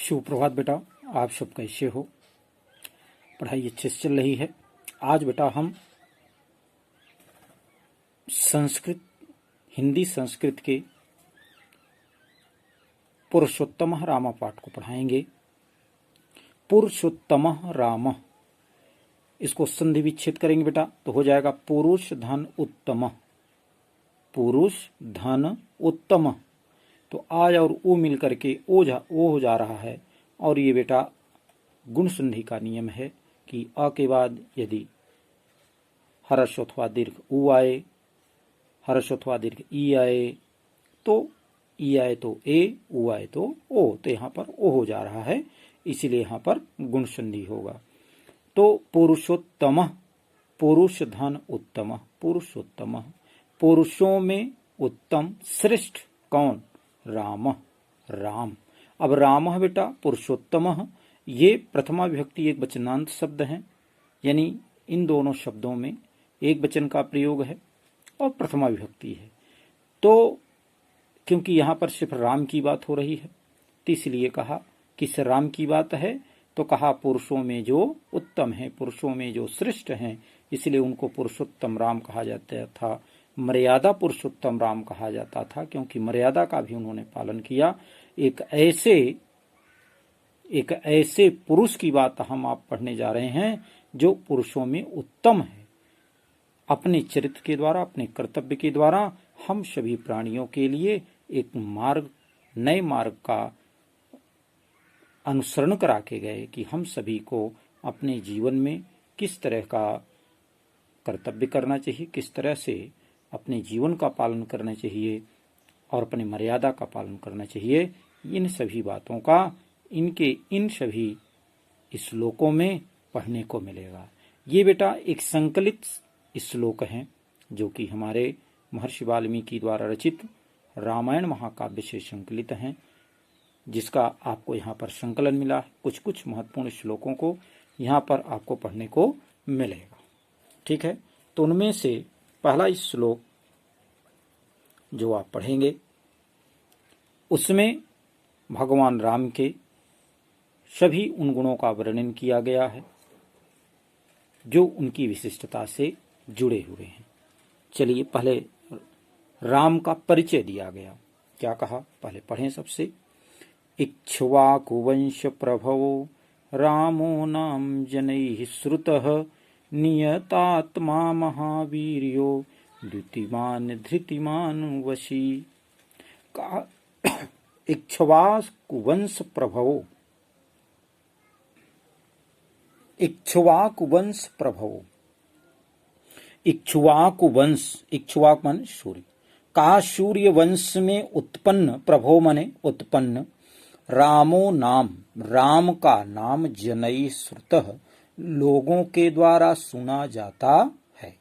सुप्रभात बेटा, आप सब कैसे हो? पढ़ाई अच्छे से चल रही है। आज बेटा हम संस्कृत हिंदी संस्कृत के पुरुषोत्तम राम पाठ को पढ़ाएंगे। पुरुषोत्तम राम, इसको संधि विच्छेद करेंगे बेटा तो हो जाएगा पुरुष धन उत्तम। पुरुष धन उत्तम, तो आज और ओ मिल करके ओ हो जा रहा है। और ये बेटा गुण संधि का नियम है कि अ के बाद यदि हर्ष अथवा दीर्घ उ आए, हर्ष अथवा दीर्घ ई आए तो ई आए तो ए, उ आए तो ओ, तो यहाँ पर ओ हो जा रहा है, इसीलिए यहाँ पर गुण संधि होगा। तो पुरुषोत्तम, पुरुष धन उत्तम, पुरुषोत्तम, पुरुषों में उत्तम श्रेष्ठ कौन? राम, राम। अब राम बेटा पुरुषोत्तम, ये प्रथमा विभक्ति एक वचनांत शब्द है, यानी इन दोनों शब्दों में एक वचन का प्रयोग है और प्रथमा विभक्ति है। तो क्योंकि यहाँ पर सिर्फ राम की बात हो रही है तो इसलिए कहा किस राम की बात है, तो कहा पुरुषों में जो उत्तम है, पुरुषों में जो श्रेष्ठ हैं, इसलिए उनको पुरुषोत्तम राम कहा जाता था। मर्यादा पुरुषोत्तम राम कहा जाता था क्योंकि मर्यादा का भी उन्होंने पालन किया। एक ऐसे पुरुष की बात हम आप पढ़ने जा रहे हैं जो पुरुषों में उत्तम है। अपने चरित्र के द्वारा, अपने कर्तव्य के द्वारा हम सभी प्राणियों के लिए एक मार्ग, नए मार्ग का अनुसरण करा के गए कि हम सभी को अपने जीवन में किस तरह का कर्तव्य करना चाहिए, किस तरह से अपने जीवन का पालन करना चाहिए और अपने मर्यादा का पालन करना चाहिए। इन सभी बातों का इन सभी श्लोकों में पढ़ने को मिलेगा। ये बेटा एक संकलित श्लोक हैं जो कि हमारे महर्षि वाल्मीकि द्वारा रचित रामायण महाकाव्य से संकलित हैं, जिसका आपको यहाँ पर संकलन मिला है। कुछ कुछ महत्वपूर्ण श्लोकों को यहाँ पर आपको पढ़ने को मिलेगा। ठीक है, तो उनमें से पहला श्लोक जो आप पढ़ेंगे उसमें भगवान राम के सभी उन गुणों का वर्णन किया गया है जो उनकी विशिष्टता से जुड़े हुए हैं। चलिए पहले राम का परिचय दिया गया, क्या कहा पहले पढ़ें सबसे। इक्ष्वाकुवंश प्रभवो रामो नाम जनैः श्रुतः नियतात्मा महावीर्यो द्युतिमान धृतिमान वशी। इक्ष्वाकुवंश प्रभवो, इक्ष्वाकुवंश प्रभवो, इक्ष्वाकुवंश, इक्ष्वाक मन सूर्य, कहा सूर्य वंश में उत्पन्न, प्रभो मने उत्पन्न, रामो नाम, राम का नाम जनई श्रुतः, लोगों के द्वारा सुना जाता है।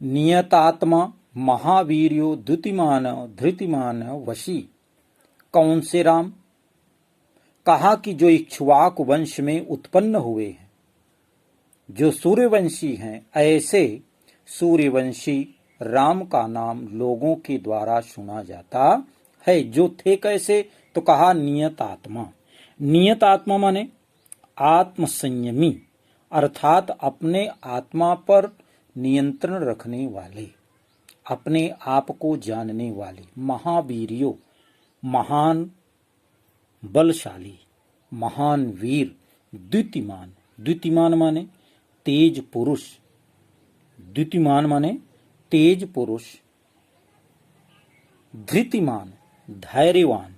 नियतात्मा महावीर्यो द्युतिमान धृतिमान वशी, कौन से राम? कहा कि जो इक्ष्वाक वंश में उत्पन्न हुए हैं, जो सूर्यवंशी हैं, ऐसे सूर्यवंशी राम का नाम लोगों के द्वारा सुना जाता है। जो थे कैसे? तो कहा नियतात्मा, नियतात्मा माने आत्मसंयमी, अर्थात अपने आत्मा पर नियंत्रण रखने वाले, अपने आप को जानने वाले। महावीर्यो, महान बलशाली, महान वीर। द्युतिमान, द्युतिमान माने तेज पुरुष, द्युतिमान माने तेज पुरुष। धृतिमान, धैर्यवान।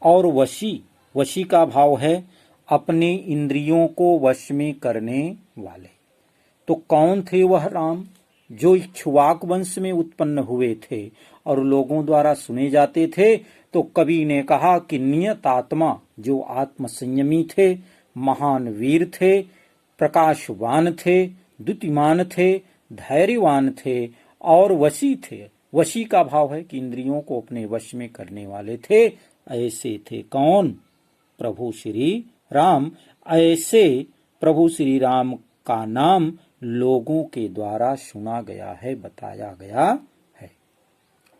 और वशी, वशी का भाव है अपने इंद्रियों को वश में करने वाले। तो कौन थे वह राम जो इक्ष्वाक वंश में उत्पन्न हुए थे और लोगों द्वारा सुने जाते थे? तो कवि ने कहा कि नियतात्मा, जो आत्म संयमी थे, महान वीर थे, प्रकाशवान थे, द्युतिमान थे, धैर्यवान थे और वशी थे। वशी का भाव है कि इंद्रियों को अपने वश में करने वाले थे। ऐसे थे कौन? प्रभु श्री राम। ऐसे प्रभु श्री राम का नाम लोगों के द्वारा सुना गया है, बताया गया है।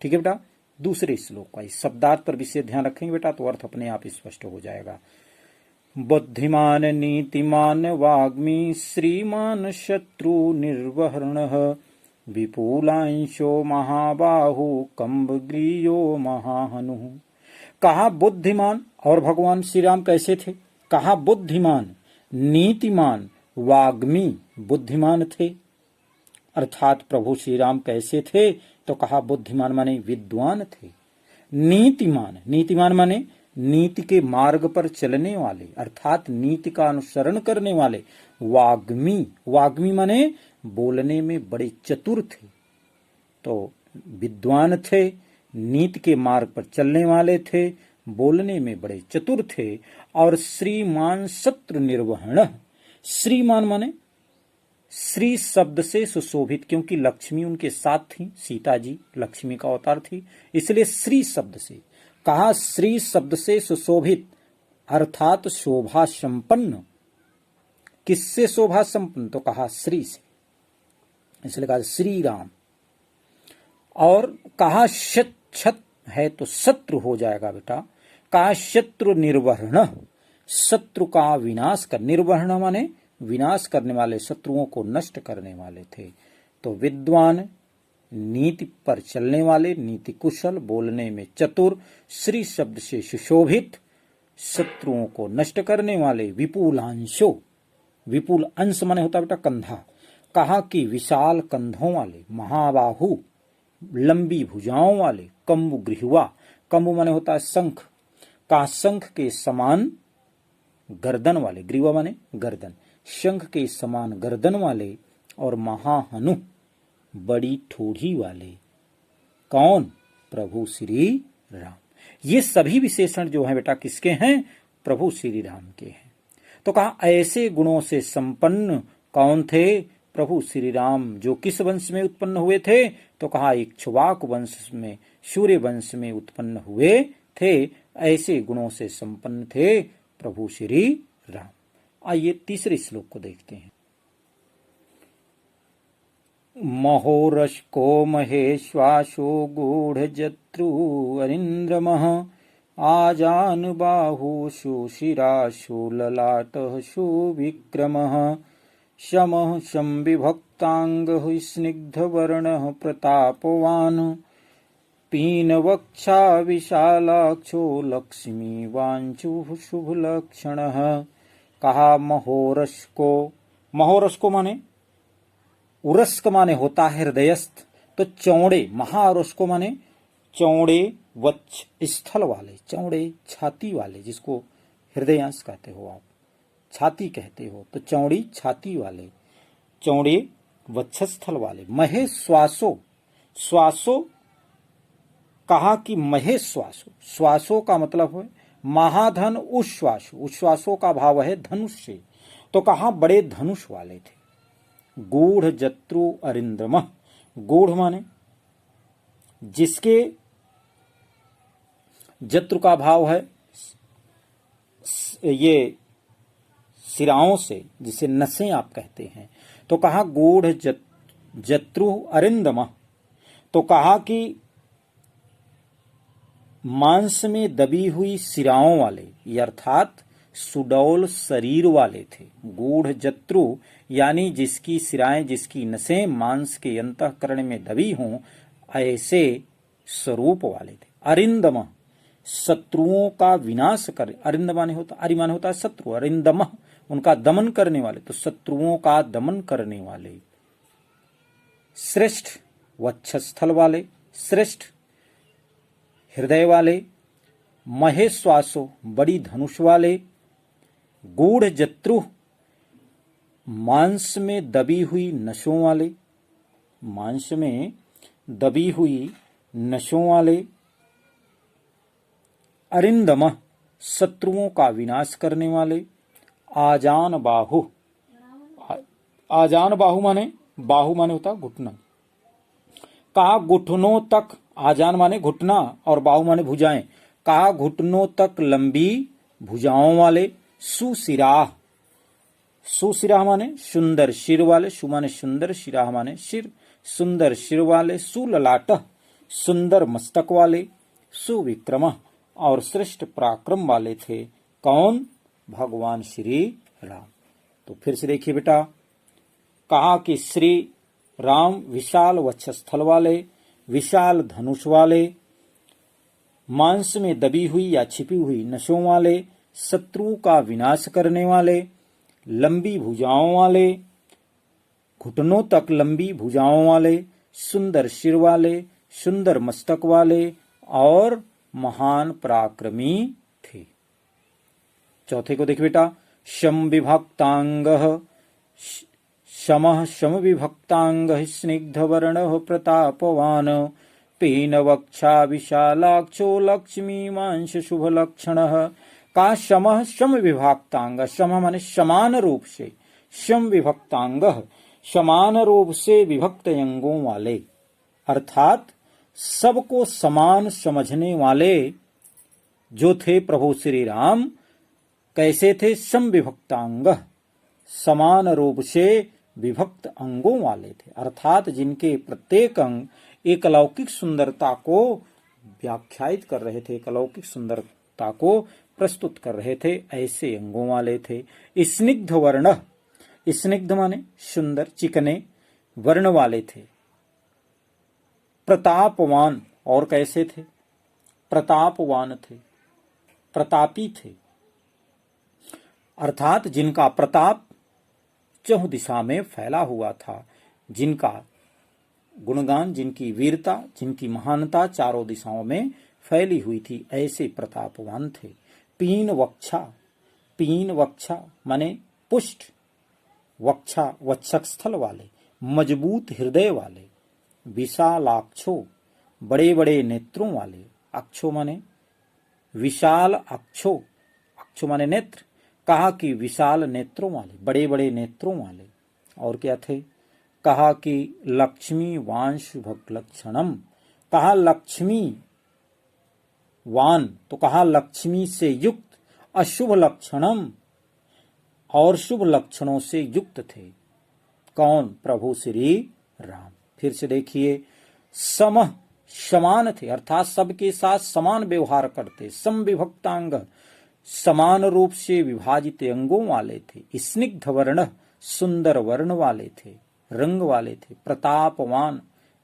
ठीक है बेटा, दूसरे श्लोक का। इस शब्दार्थ पर विशेष ध्यान रखेंगे बेटा तो अर्थ अपने आप स्पष्ट हो जाएगा। बुद्धिमान नीतिमान वाग्मी श्रीमान शत्रु निर्वहर्णः विपुलांशो महाबाहु कंबग्रीयो महाहनु। कहा बुद्धिमान, और भगवान श्री राम कैसे थे? कहा बुद्धिमान, नीतिमान, वाग्मी, बुद्धिमान थे। अर्थात प्रभु श्री राम कैसे थे? तो कहा बुद्धिमान माने विद्वान थे। नीतिमान, नीतिमान माने नीति के मार्ग पर चलने वाले, अर्थात नीति का अनुसरण करने वाले। वाग्मी, वाग्मी माने बोलने में बड़े चतुर थे। तो विद्वान थे, नीति के मार्ग पर चलने वाले थे, बोलने में बड़े चतुर थे। और श्रीमान शत्रु निर्वहण, श्रीमान माने श्री शब्द से सुशोभित, क्योंकि लक्ष्मी उनके साथ थी, सीता जी लक्ष्मी का अवतार थी, इसलिए श्री शब्द से कहा। श्री शब्द से सुशोभित अर्थात शोभा संपन्न। किससे शोभा संपन्न? तो कहा श्री से, इसलिए कहा श्री राम। और कहा छत है तो शत्रु हो जाएगा बेटा। कहा शत्रु निर्वहण, शत्रु का विनाश कर, निर्वहण माने विनाश करने वाले, शत्रुओं को नष्ट करने वाले थे। तो विद्वान, नीति पर चलने वाले, नीति कुशल, बोलने में चतुर, श्री शब्द से सुशोभित, शत्रुओं को नष्ट करने वाले, विपुलांशो, विपुल अंश माने होता बेटा कंधा। कहा कि विशाल कंधों वाले, महाबाहु, लंबी भुजाओं वाले, कंबु गृहवा, कंबु माने होता है शंख, का शंख के समान गर्दन वाले, ग्रीवा माने गर्दन, शंख के समान गर्दन वाले, और महाहनु, बड़ी ठोड़ी वाले। कौन? प्रभु श्री राम। ये सभी विशेषण जो हैं बेटा किसके हैं? प्रभु श्री राम के हैं। तो कहा ऐसे गुणों से संपन्न कौन थे? प्रभु श्री राम। जो किस वंश में उत्पन्न हुए थे? तो कहा इक्ष्वाक वंश में, सूर्य वंश में उत्पन्न हुए थे। ऐसे गुणों से संपन्न थे प्रभु श्री राम। आइए तीसरे श्लोक को देखते हैं। महोरश्को महेश्वासो गूढ़जत्रु अरिन्द्रमः आजानुबाहु सुशिरासु ललाटः सुविक्रमः शमः संविभक्तांगः स्निग्धवर्णः प्रतापवान् पीनवक्षा विशालाक्षो लक्ष्मीवांशुः शुभलक्षणः। कहा महोरश्को, महोरश्को माने उरस्क माने होता है हृदयस्थ, तो चौड़े, महारश्को माने चौड़े वक्ष स्थल वाले, चौड़े छाती वाले, जिसको हृदयांश कहते हो आप, छाती कहते हो, तो चौड़ी छाती वाले, चौड़े वक्षस्थल वाले। महेश्वासो, श्वासो, कहा कि महेश्वासो, श्वासो का मतलब है महाधन उश्वासो, उश्वासो का भाव है धनुष से, तो कहा बड़े धनुष वाले थे। गूढ़ जत्रु अरिंद्रम, गूढ़ माने जिसके, जत्रु का भाव है ये सिराओं से, जिसे नसें आप कहते हैं, तो कहा गूढ़ जत्रु अरिंदम, तो कहा कि मांस में दबी हुई सिराओं वाले, अर्थात सुडौल शरीर वाले थे। गूढ़ जत्रु यानी जिसकी सिराएं, जिसकी नसें मांस के अंतःकरण में दबी हों, ऐसे स्वरूप वाले थे। अरिंदम, शत्रुओं का विनाश कर, अरिंदमाने होता, अरिमान होता है शत्रु, अरिंदम उनका दमन करने वाले, तो शत्रुओं का दमन करने वाले। श्रेष्ठ वक्षस्थल वाले, श्रेष्ठ हृदय वाले। महेश्वासो, बड़ी धनुष वाले। गूढ़ जत्रु, मांस में दबी हुई नसों वाले, मांस में दबी हुई नसों वाले। अरिंदम, शत्रुओं का विनाश करने वाले। आजान बाहु, आजान बाहु माने, बाहु माने होता घुटना, कहा घुटनों तक, आजान माने घुटना और बाहु माने भुजाएं, कहा घुटनों तक लंबी भुजाओं वाले। सुशिराह, सुशिराह माने सुंदर सिर वाले, सु माने सुंदर, शिराह माने सिर, सुंदर सिर वाले। सुललाट, सुंदर मस्तक वाले, सुविक्रम और श्रेष्ठ पराक्रम वाले थे। कौन? भगवान श्री राम। तो फिर से देखिए बेटा, कहा कि श्री राम विशाल वक्षस्थल वाले, विशाल धनुष वाले, मांस में दबी हुई या छिपी हुई नसों वाले, शत्रु का विनाश करने वाले, लंबी भुजाओं वाले, घुटनों तक लंबी भुजाओं वाले, सुंदर सिर वाले, सुंदर मस्तक वाले और महान पराक्रमी थे। चौथे को देख बेटा, शम विभक्तांग, शमः शम विभक्तांग, स्निग्ध वर्ण प्रतापवान, पीन वक्षा विशालाक्षो, लक्ष्मी मांस शुभ लक्षण। का शमः शम विभक्तांग, शम माने समान रूप से, शम विभक्तांग समान रूप से विभक्त अंगों वाले, अर्थात सबको समान समझने वाले जो थे प्रभु श्री राम। कैसे थे? सम विभक्तांग, समान रूप से विभक्त अंगों वाले थे, अर्थात जिनके प्रत्येक अंग एक अलौकिक सुंदरता को व्याख्यायित कर रहे थे, एक अलौकिक सुंदरता को प्रस्तुत कर रहे थे, ऐसे अंगों वाले थे। स्निग्ध वर्ण, स्निग्ध माने सुंदर, चिकने वर्ण वाले थे। प्रतापवान, और कैसे थे? प्रतापवान थे, प्रतापी थे, अर्थात जिनका प्रताप चहुं दिशा में फैला हुआ था, जिनका गुणगान, जिनकी वीरता, जिनकी महानता चारों दिशाओं में फैली हुई थी, ऐसे प्रतापवान थे। पीन वक्षा, पीन वक्षा माने पुष्ट, वक्षा वक्षस्थल वाले, मजबूत हृदय वाले, विशालाक्षो बड़े बड़े नेत्रों वाले, अक्षो माने विशाल, अक्षो अक्षो माने नेत्र, कहा कि विशाल नेत्रों वाले, बड़े बड़े नेत्रों वाले। और क्या थे? कहा कि लक्ष्मी वान शुभ लक्षणम, कहा लक्ष्मी वान, तो कहा लक्ष्मी से युक्त, अशुभ लक्षणम और शुभ लक्षणों से युक्त थे। कौन? प्रभु श्री राम। फिर से देखिए, सम समान थे, अर्थात सबके साथ समान व्यवहार करते, सम विभक्तांग समान रूप से विभाजित अंगों वाले थे। स्निग्ध वर्ण, सुंदर वर्ण वाले थे, रंग वाले थे। प्रतापवान,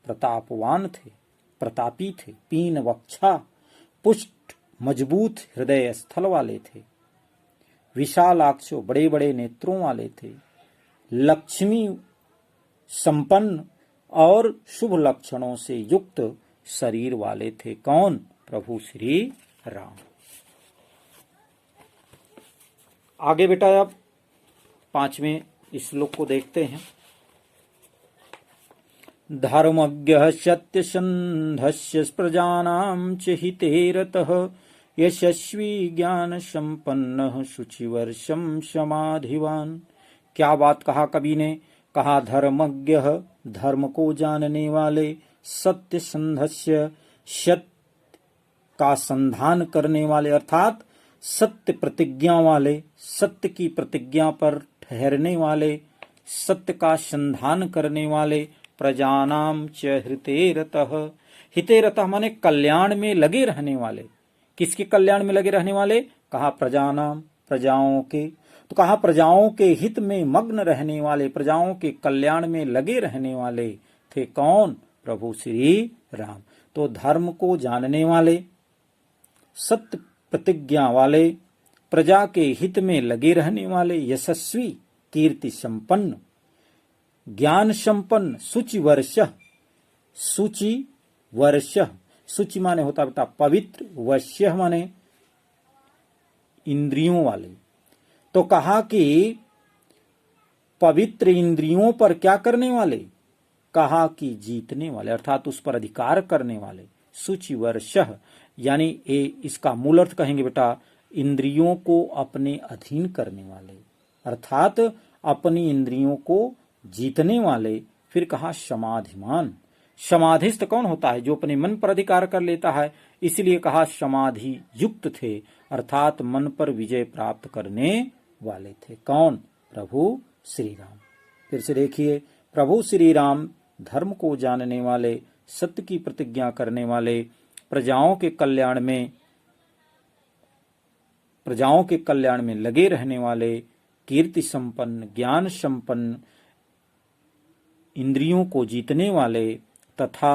प्रतापवान थे, प्रतापी थे। पीन वक्षा, पुष्ट मजबूत हृदय स्थल वाले थे। विशालाक्षो, बड़े बड़े नेत्रों वाले थे। लक्ष्मी संपन्न और शुभ लक्षणों से युक्त शरीर वाले थे। कौन? प्रभु श्री राम। आगे बेटा अब 5वें श्लोक को देखते हैं। धर्मज्ञः सत्यसन्धस्य प्रजानां च हिते रतः, यशस्वी ज्ञान संपन्नः शुचिवर्षं समाधिवान। क्या बात कहा कवि ने? कहा धर्मज्ञ, धर्म को जानने वाले, सत्य संधस्य, सत्य का संधान करने वाले, अर्थात सत्य प्रतिज्ञा वाले, सत्य की प्रतिज्ञा पर ठहरने वाले, सत्य का संधान करने वाले। प्रजानाम च हिते रतः, हिते रतः माने कल्याण में लगे रहने वाले। किसके कल्याण में लगे रहने वाले? कहा प्रजानाम, प्रजाओं के। तो कहा प्रजाओं के हित में मग्न रहने वाले, प्रजाओं के कल्याण में लगे रहने वाले थे। कौन? प्रभु श्री राम। तो धर्म को जानने वाले, सत्य प्रतिज्ञा वाले, प्रजा के हित में लगे रहने वाले, यशस्वी, कीर्ति संपन्न, ज्ञान संपन्न, शुचि वर्ष, शुचि वर्ष, शुचि माने होता बेटा पवित्र, वश्य माने इंद्रियों वाले। तो कहा कि पवित्र इंद्रियों पर क्या करने वाले? कहा कि जीतने वाले, अर्थात उस पर अधिकार करने वाले। शुचि वर्ष यानी इसका मूल अर्थ कहेंगे बेटा, इंद्रियों को अपने अधीन करने वाले, अर्थात अपनी इंद्रियों को जीतने वाले। फिर कहा समाधिमान, समाधिस्थ कौन होता है? जो अपने मन पर अधिकार कर लेता है, इसलिए कहा समाधि युक्त थे, अर्थात मन पर विजय प्राप्त करने वाले थे। कौन? प्रभु श्री राम। फिर से देखिए, प्रभु श्री राम धर्म को जानने वाले, सत्य की प्रतिज्ञा करने वाले, प्रजाओं के कल्याण में लगे रहने वाले, कीर्ति संपन्न, ज्ञान संपन्न, इंद्रियों को जीतने वाले तथा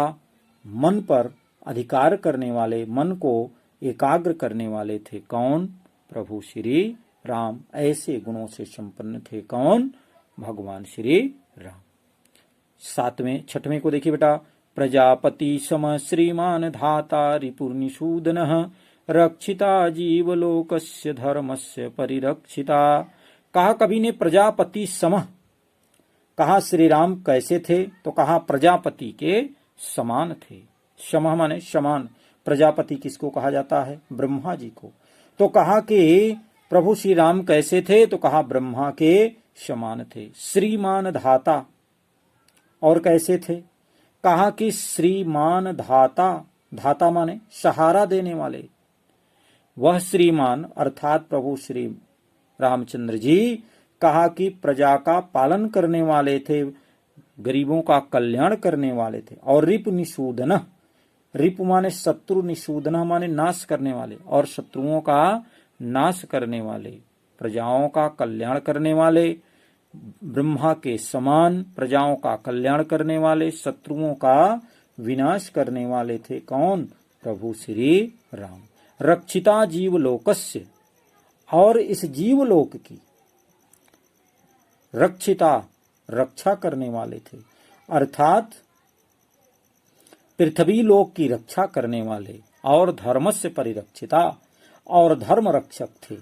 मन पर अधिकार करने वाले, मन को एकाग्र करने वाले थे। कौन? प्रभु श्री राम। ऐसे गुणों से संपन्न थे। कौन? भगवान श्री राम। छठवें को देखिए बेटा। प्रजापति सम श्रीमान धाता रिपुर्निषूदन रक्षिता जीवलोकस्य धर्मस्य परिरक्षिता। कहा कवि ने प्रजापति सम। कहा श्री राम कैसे थे? तो कहा प्रजापति के समान थे। सम माने समान। प्रजापति किसको कहा जाता है? ब्रह्मा जी को। तो कहा कि प्रभु श्री राम कैसे थे? तो कहा ब्रह्मा के समान थे। श्रीमान धाता। और कैसे थे? कहा कि श्रीमान धाता। धाता माने सहारा देने वाले। वह श्रीमान अर्थात प्रभु श्री रामचंद्र जी कहा कि प्रजा का पालन करने वाले थे, गरीबों का कल्याण करने वाले थे। और रिपु निषूदन। रिपु माने शत्रु, निषूदन माने नाश करने वाले, और शत्रुओं का नाश करने वाले, प्रजाओं का कल्याण करने वाले, ब्रह्मा के समान प्रजाओं का कल्याण करने वाले, शत्रुओं का विनाश करने वाले थे। कौन? प्रभु श्री राम। रक्षिता जीवलोकस्य। और इस जीवलोक की रक्षिता रक्षा करने वाले थे, अर्थात पृथ्वी लोक की रक्षा करने वाले। और धर्मस्य परिरक्षिता। और धर्म रक्षक थे।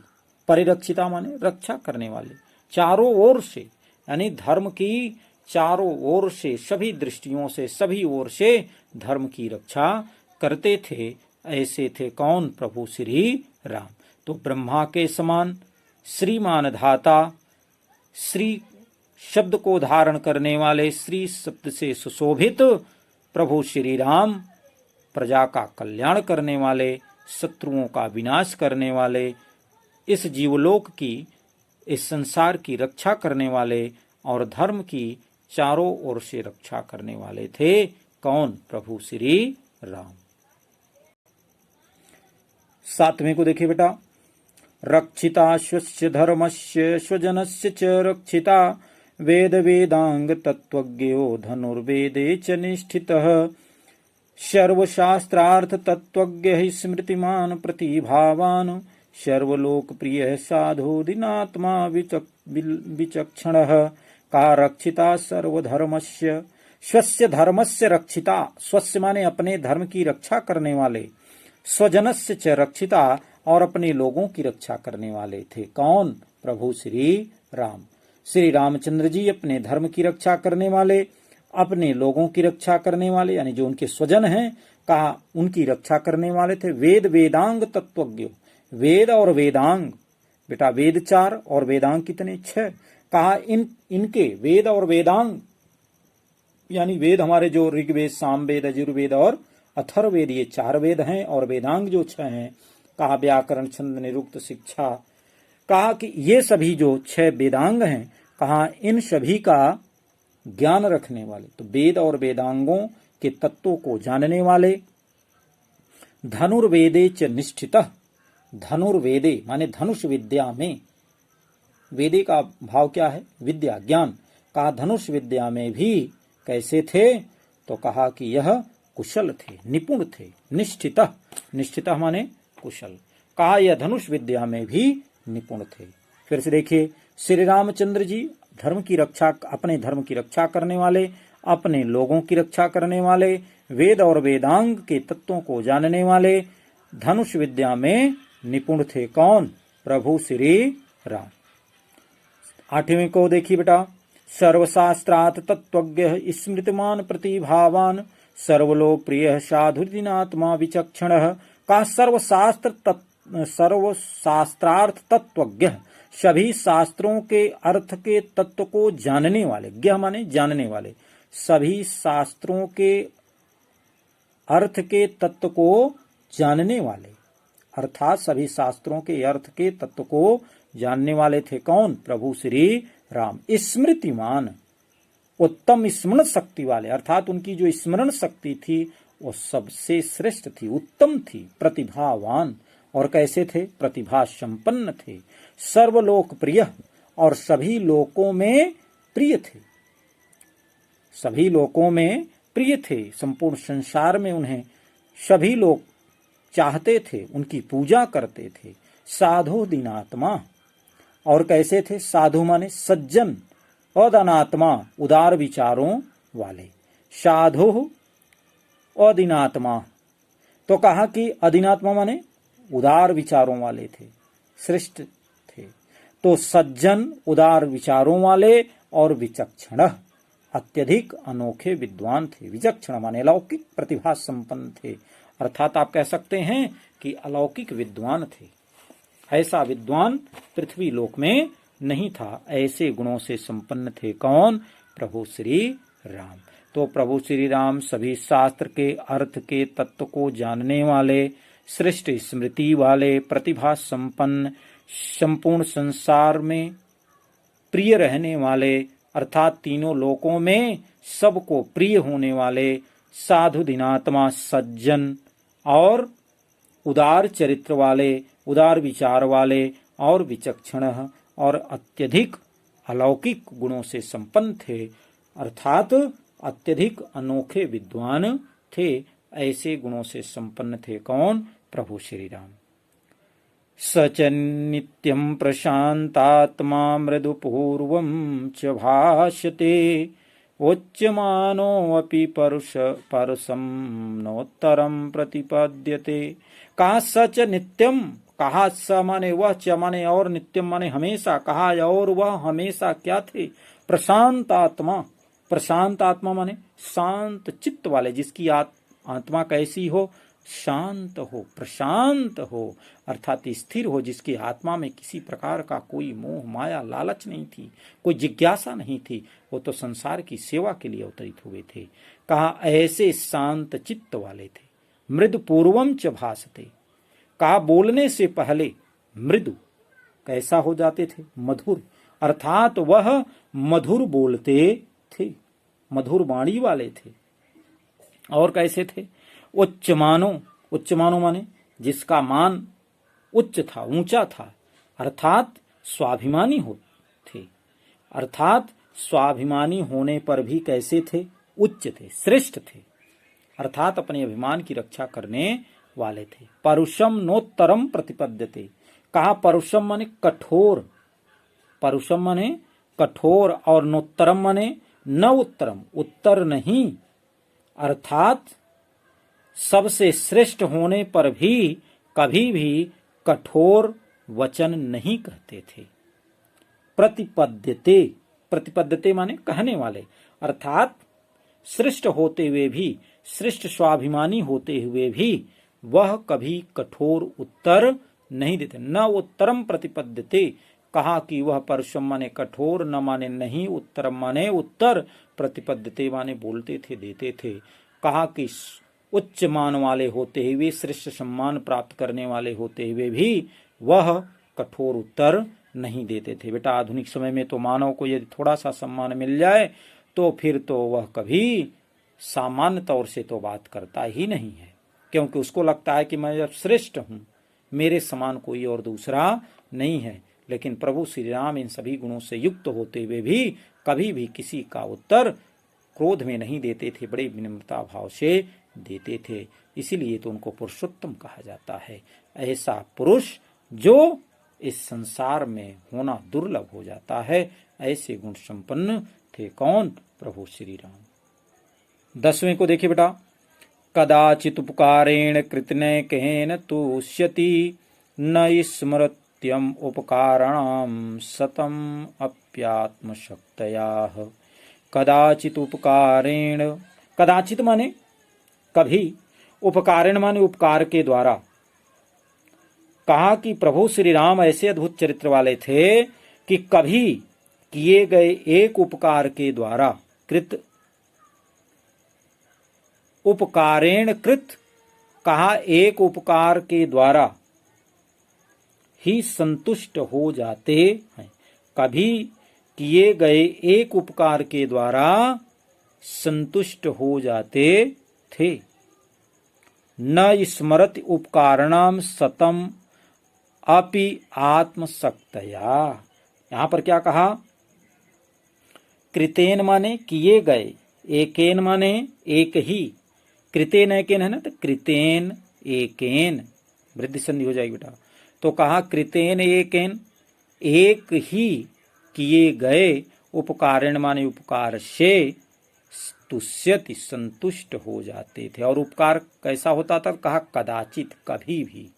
परिरक्षिता माने रक्षा करने वाले, चारों ओर से, यानी धर्म की चारों ओर से, सभी दृष्टियों से, सभी ओर से धर्म की रक्षा करते थे। ऐसे थे। कौन? प्रभु श्री राम। तो ब्रह्मा के समान, श्रीमान धाता, श्री शब्द को धारण करने वाले, श्री शब्द से सुशोभित प्रभु श्री राम, प्रजा का कल्याण करने वाले, शत्रुओं का विनाश करने वाले, इस जीवलोक की, इस संसार की रक्षा करने वाले, और धर्म की चारों ओर से रक्षा करने वाले थे। कौन? प्रभु श्री राम। सातवें को देखिए बेटा। रक्षिता स्वस्य धर्मस्य स्वजनस्य च रक्षिता वेद वेदांग तत्वज्ञो धनुर्वेदे च निष्ठितः सर्वशास्त्रार्थ तत्वज्ञ स्मृतिमान प्रतिभावान सर्वलोक प्रिय साधु दिनात्मा विचक्षणः। का रक्षिता सर्वधर्मस्य। स्वस्य धर्मस्य रक्षिता। स्वस्य माने अपने धर्म की रक्षा करने वाले, स्वजनस्य च रक्षिता, और अपने लोगों की रक्षा करने वाले थे। कौन? प्रभु श्री राम। श्री रामचंद्र जी अपने धर्म की रक्षा करने वाले, अपने लोगों की रक्षा करने वाले, यानी जो उनके स्वजन हैं, कहा उनकी रक्षा करने वाले थे। वेद वेदांग तत्वज्ञ। वेद और वेदांग बेटा, वेद 4 और वेदांग कितने? 6। कहा इनके वेद और वेदांग, यानी वेद हमारे जो ऋग्वेद, सामवेद, यजुर्वेद और अथर्ववेद, ये 4 वेद हैं, और वेदांग जो 6 हैं। कहा व्याकरण, छंद, निरुक्त, शिक्षा। कहा कि ये सभी जो 6 वेदांग हैं, कहा इन सभी का ज्ञान रखने वाले, तो वेद और वेदांगों के तत्वों को जानने वाले। धनुर्वेदे च निष्ठितः। धनुर्वेदे माने धनुष विद्या में। वेदे का भाव क्या है? विद्या, ज्ञान। कहा धनुष विद्या में भी कैसे थे? तो कहा कि यह कुशल थे, निपुण थे। निष्ठितः, निष्ठितः माने कुशल। कहा यह धनुष विद्या में भी निपुण थे। फिर से देखिए, श्री रामचंद्र जी धर्म की रक्षा, अपने धर्म की रक्षा करने वाले, अपने लोगों की रक्षा करने वाले, वेद और वेदांग के तत्वों को जानने वाले, धनुष विद्या में निपुण थे। कौन? प्रभु श्री राम। 8वें को देखिए बेटा। सर्वशास्त्रार्थ तत्वज्ञ स्मृतिमान प्रतिभावान सर्वलोक प्रिय साधुदिनात्मा विचक्षणः। का सर्वशास्त्रार्थ तत्वज्ञ, सभी शास्त्रों के अर्थ के तत्व को जानने वाले। ज्ञ माने जानने वाले। सभी शास्त्रों के अर्थ के तत्व को जानने वाले, अर्थात सभी शास्त्रों के अर्थ के तत्व को जानने वाले थे। कौन? प्रभु श्री राम। स्मृतिमान, उत्तम स्मरण शक्ति वाले, अर्थात उनकी जो स्मरण शक्ति थी वो सबसे श्रेष्ठ थी, उत्तम थी, प्रतिभावान। और कैसे थे? प्रतिभा संपन्न थे, सर्वलोक प्रिय, और सभी लोकों में प्रिय थे, सभी लोकों में प्रिय थे। संपूर्ण संसार में उन्हें सभी लोग चाहते थे, उनकी पूजा करते थे। साधु दीनात्मा, और कैसे थे? साधु माने सज्जन, अदनात्मा उदार विचारों वाले। साधु अदीनात्मा, तो कहा कि अदीनात्मा माने उदार विचारों वाले थे, श्रेष्ठ थे। तो सज्जन, उदार विचारों वाले और विचक्षण, अत्यधिक अनोखे विद्वान थे। विचक्षण माने अलौकिक प्रतिभा संपन्न थे, अर्थात आप कह सकते हैं कि अलौकिक विद्वान थे। ऐसा विद्वान पृथ्वी लोक में नहीं था, ऐसे गुणों से संपन्न थे। कौन? प्रभु श्री राम। तो प्रभु श्री राम सभी शास्त्र के अर्थ के तत्व को जानने वाले, श्रेष्ठ स्मृति वाले, प्रतिभा संपन्न, संपूर्ण संसार में प्रिय रहने वाले, अर्थात तीनों लोकों में सबको प्रिय होने वाले, साधु दीनात्मा, सज्जन और उदार चरित्र वाले, उदार विचार वाले और विचक्षण और अत्यधिक अलौकिक गुणों से संपन्न थे, अर्थात अत्यधिक अनोखे विद्वान थे। ऐसे गुणों से संपन्न थे। कौन? प्रभु श्री राम। सच नित्यं प्रशांतात्मा मृदुपूर्वं च भाषते, उच्यमानोऽपि परुषं नोत्तरं प्रतिपद्यते। कहा सच नित्यम, कहा स माने वह, च माने और, नित्यम माने हमेशा। कहा और वह हमेशा क्या थे? प्रशांत आत्मा। प्रशांत आत्मा माने शांत चित्त वाले, जिसकी आत्मा कैसी हो? शांत हो, प्रशांत हो, अर्थात स्थिर हो, जिसकी आत्मा में किसी प्रकार का कोई मोह माया लालच नहीं थी, कोई जिज्ञासा नहीं थी। वो तो संसार की सेवा के लिए अवतरित हुए थे। कहा ऐसे शांत चित्त वाले थे। मृदु पूर्वम च भासते, कहा बोलने से पहले मृदु कैसा हो जाते थे? मधुर, अर्थात वह मधुर बोलते थे, मधुर वाणी वाले थे। और कैसे थे? उच्च मानो, उच्च मानो माने जिसका मान उच्च था, ऊंचा था, अर्थात स्वाभिमानी हो थे, अर्थात स्वाभिमानी होने पर भी कैसे थे? उच्च थे, श्रेष्ठ थे, अर्थात अपने अभिमान की रक्षा करने वाले थे। परुषम नोत्तरम प्रतिपद्यते, कहा परुषम माने कठोर, परुषम माने कठोर, और नोत्तरम माने न उत्तरम, उत्तर नहीं, अर्थात सबसे श्रेष्ठ होने पर भी कभी भी कठोर वचन नहीं कहते थे। प्रतिपद्यते, प्रतिपद्यते माने कहने वाले, अर्थात श्रेष्ठ होते हुए भी, श्रेष्ठ स्वाभिमानी होते हुए भी वह कभी कठोर उत्तर नहीं देते। न उत्तरम प्रतिपद्यते, कहा कि वह परशुम माने कठोर, न माने नहीं, उत्तरम माने उत्तर, प्रतिपद्यते माने बोलते थे, देते थे। कहा कि उच्च मान वाले होते हुए, श्रेष्ठ सम्मान प्राप्त करने वाले होते हुए भी वह कठोर उत्तर नहीं देते थे। बेटा आधुनिक समय में तो मानव को यदि थोड़ा सा सम्मान मिल जाए तो फिर तो वह कभी सामान्य तौर से तो बात करता ही नहीं है, क्योंकि उसको लगता है कि मैं जब श्रेष्ठ हूँ, मेरे समान कोई और दूसरा नहीं है। लेकिन प्रभु श्री राम इन सभी गुणों से युक्त होते हुए भी कभी भी किसी का उत्तर क्रोध में नहीं देते थे, बड़े विनम्रता भाव से देते थे। इसीलिए तो उनको पुरुषोत्तम कहा जाता है। ऐसा पुरुष जो इस संसार में होना दुर्लभ हो जाता है, ऐसे गुण संपन्न थे। कौन? प्रभु श्री राम। 10वें को देखिए बेटा, कदाचित उपकारेण कृतनैकेन तुष्यति न स्मृत्यम उपकाराणाम सतम अप्यात्मशक्तया। कदाचित उपकारेण, कदाचित माने कभी, उपकारेण माने उपकार के द्वारा। कहा कि प्रभु श्री राम ऐसे अद्भुत चरित्र वाले थे कि कभी किए गए एक उपकार के द्वारा, कृत उपकारेण कृत, कहा एक उपकार के द्वारा ही संतुष्ट हो जाते हैं। कभी किए गए एक उपकार के द्वारा संतुष्ट हो जाते थे। न स्मरति उपकारणाम सतम अपि आत्मशक्तया। यहां पर क्या कहा? कृतेन माने किए गए, एकेन माने एक ही, कृतेन एकेन है ना, तो कृतेन एकेन वृद्धि संधि हो जाएगी बेटा। तो कहा कृतेन एकेन, एक ही किए गए, उपकारेण माने उपकार से, तुष्यति संतुष्ट हो जाते थे। और उपकार कैसा होता था? कहा कदाचित, कभी भी,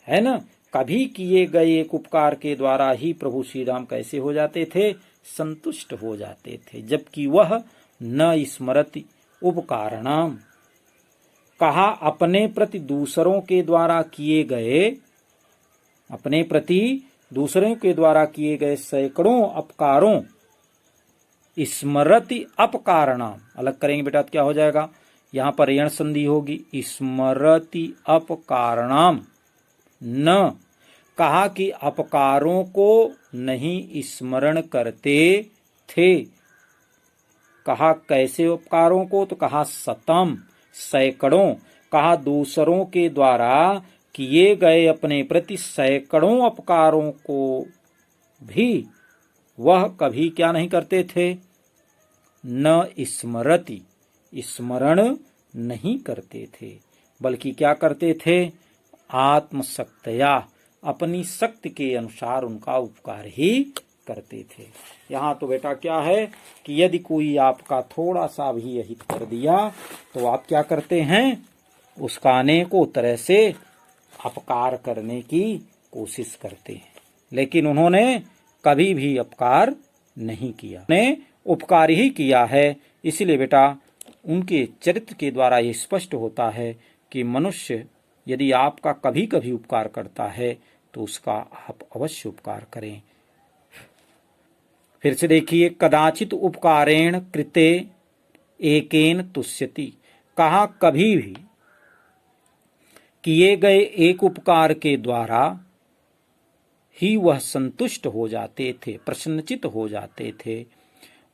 है ना, कभी किए गए एक उपकार के द्वारा ही प्रभु श्री राम कैसे हो जाते थे? संतुष्ट हो जाते थे, जबकि वह न स्मरति उपकारणाम। कहा अपने प्रति दूसरों के द्वारा किए गए, अपने प्रति दूसरों के द्वारा किए गए सैकड़ों अपकारों, स्मरति अपकारणाम, अलग करेंगे बेटा तो क्या हो जाएगा? यहां पर यण संधि होगी, स्मरति अपकारणाम न। कहा कि अपकारों को नहीं स्मरण करते थे। कहा कैसे अपकारों को? तो कहा सतम, सैकड़ों। कहा दूसरों के द्वारा किए गए अपने प्रति सैकड़ों अपकारों को भी वह कभी क्या नहीं करते थे? न स्मरति, स्मरण नहीं करते थे, बल्कि क्या करते थे? आत्मशक्तया, अपनी शक्ति के अनुसार उनका उपकार ही करते थे। यहाँ तो बेटा क्या है कि यदि कोई आपका थोड़ा सा भी अहित कर दिया तो आप क्या करते हैं? उसका अनेकों तरह से अपकार करने की कोशिश करते हैं, लेकिन उन्होंने कभी भी अपकार नहीं किया, उन्होंने उपकार ही किया है। इसलिए बेटा उनके चरित्र के द्वारा ये स्पष्ट होता है कि मनुष्य यदि आपका कभी कभी उपकार करता है तो उसका आप अवश्य उपकार करें। फिर से देखिए, कदाचित उपकारेण कृते एकेन तुष्यति। कहा कभी भी किए गए एक उपकार के द्वारा ही वह संतुष्ट हो जाते थे, प्रसन्नचित हो जाते थे,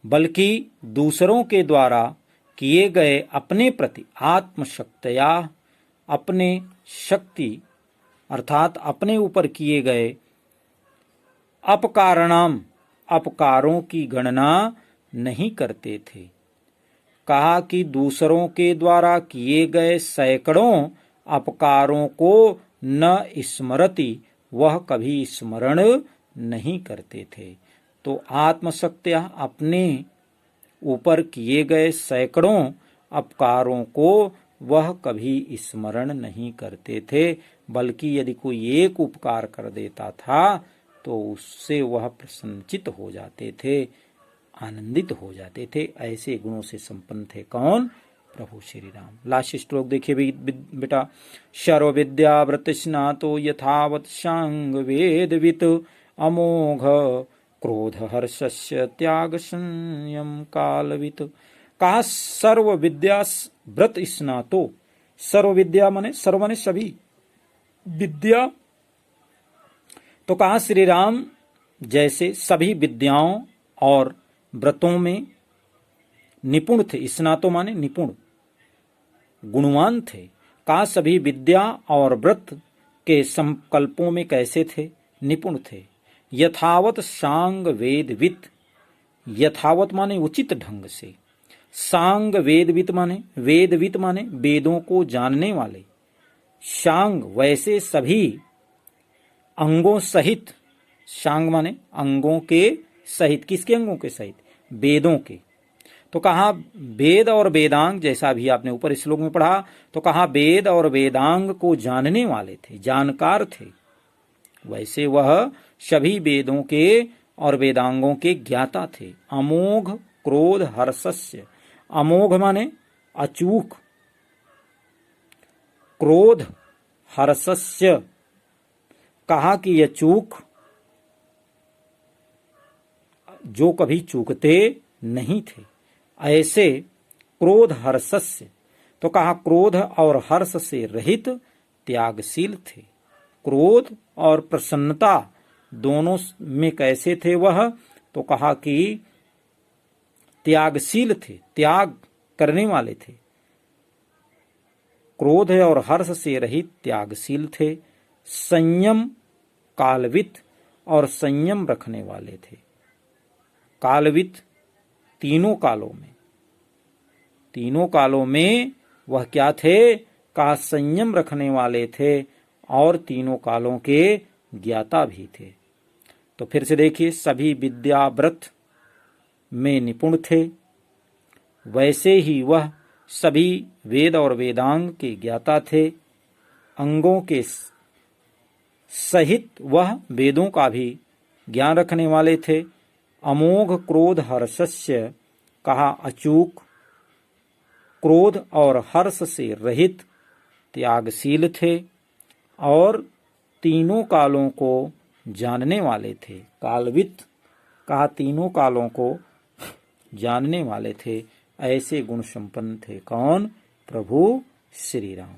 बल्कि दूसरों के द्वारा किए गए अपने प्रति आत्मशक्तया, अपने शक्ति अर्थात अपने ऊपर किए गए अपकारणाम, अपकारों की गणना नहीं करते थे। कहा कि दूसरों के द्वारा किए गए सैकड़ों अपकारों को न स्मरति, वह कभी स्मरण नहीं करते थे। तो आत्मशक्त्या, अपने ऊपर किए गए सैकड़ों अपकारों को वह कभी स्मरण नहीं करते थे, बल्कि यदि कोई एक उपकार कर देता था तो उससे वह प्रसन्नचित हो जाते थे, आनंदित हो जाते थे। ऐसे गुणों से संपन्न थे कौन? प्रभु श्री राम। लास्ट श्लोक देखिए बेटा, सर्व विद्या व्रत स्नातो यथावत सांग वेदवित अमोघ क्रोध हर्षस्य त्याग संयम कालवित। कहा सर्व विद्या व्रत स्नातो, सर्व विद्या माने सर्व माने सभी विद्या, तो कहा श्री राम जैसे सभी विद्याओं और व्रतों में निपुण थे। स्नातो माने निपुण, गुणवान थे। कहा सभी विद्या और व्रत के संकल्पों में कैसे थे? निपुण थे। यथावत सांग वेदवित, यथावत माने उचित ढंग से, सांग वेदवित माने, वेदवित माने वेदों को जानने वाले, सांग वैसे सभी अंगों सहित, सांग माने अंगों के सहित, किसके अंगों के सहित? वेदों के। तो कहा वेद और वेदांग, जैसा भी आपने ऊपर श्लोक में पढ़ा, तो कहा वेद और वेदांग को जानने वाले थे, जानकार थे, वैसे वह सभी वेदों के और वेदांगों के ज्ञाता थे। अमोघ क्रोध हर्षस्य, अमोघ माने अचूक, क्रोध हर्षस्य, कहा कि यह चूक जो कभी चूकते नहीं थे, ऐसे क्रोध हर्षस्य, तो कहा क्रोध और हर्ष से रहित त्यागशील थे। क्रोध और प्रसन्नता दोनों में कैसे थे? वह तो कहा कि त्यागशील थे, त्याग करने वाले थे, क्रोध और हर्ष से रहित त्यागशील थे, संयम कालवित और संयम रखने वाले थे। कालवित तीनों कालों में वह क्या थे? कहा संयम रखने वाले थे और तीनों कालों के ज्ञाता भी थे। तो फिर से देखिए, सभी विद्याव्रत में निपुण थे, वैसे ही वह सभी वेद और वेदांग के ज्ञाता थे। अंगों के सहित वह वेदों का भी ज्ञान रखने वाले थे। अमोघ क्रोध हर्षस्य, कहा अचूक क्रोध और हर्ष से रहित त्यागशील थे और तीनों कालों को जानने वाले थे। कालवित, कहा तीनों कालों को जानने वाले थे। ऐसे गुण संपन्न थे कौन? प्रभु श्री राम।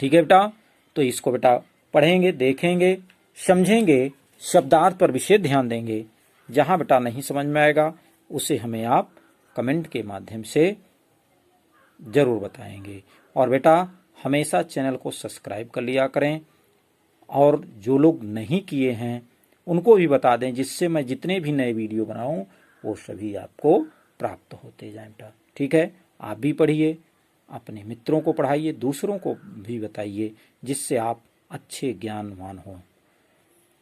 ठीक है बेटा, तो इसको बेटा पढ़ेंगे, देखेंगे, समझेंगे, शब्दार्थ पर विशेष ध्यान देंगे। जहां बेटा नहीं समझ में आएगा उसे हमें आप कमेंट के माध्यम से जरूर बताएंगे। और बेटा हमेशा चैनल को सब्सक्राइब कर लिया करें, और जो लोग नहीं किए हैं उनको भी बता दें, जिससे मैं जितने भी नए वीडियो बनाऊं वो सभी आपको प्राप्त होते जाएं बेटा। ठीक है, आप भी पढ़िए, अपने मित्रों को पढ़ाइए, दूसरों को भी बताइए, जिससे आप अच्छे ज्ञानवान हों।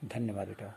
धन्यवाद बेटा।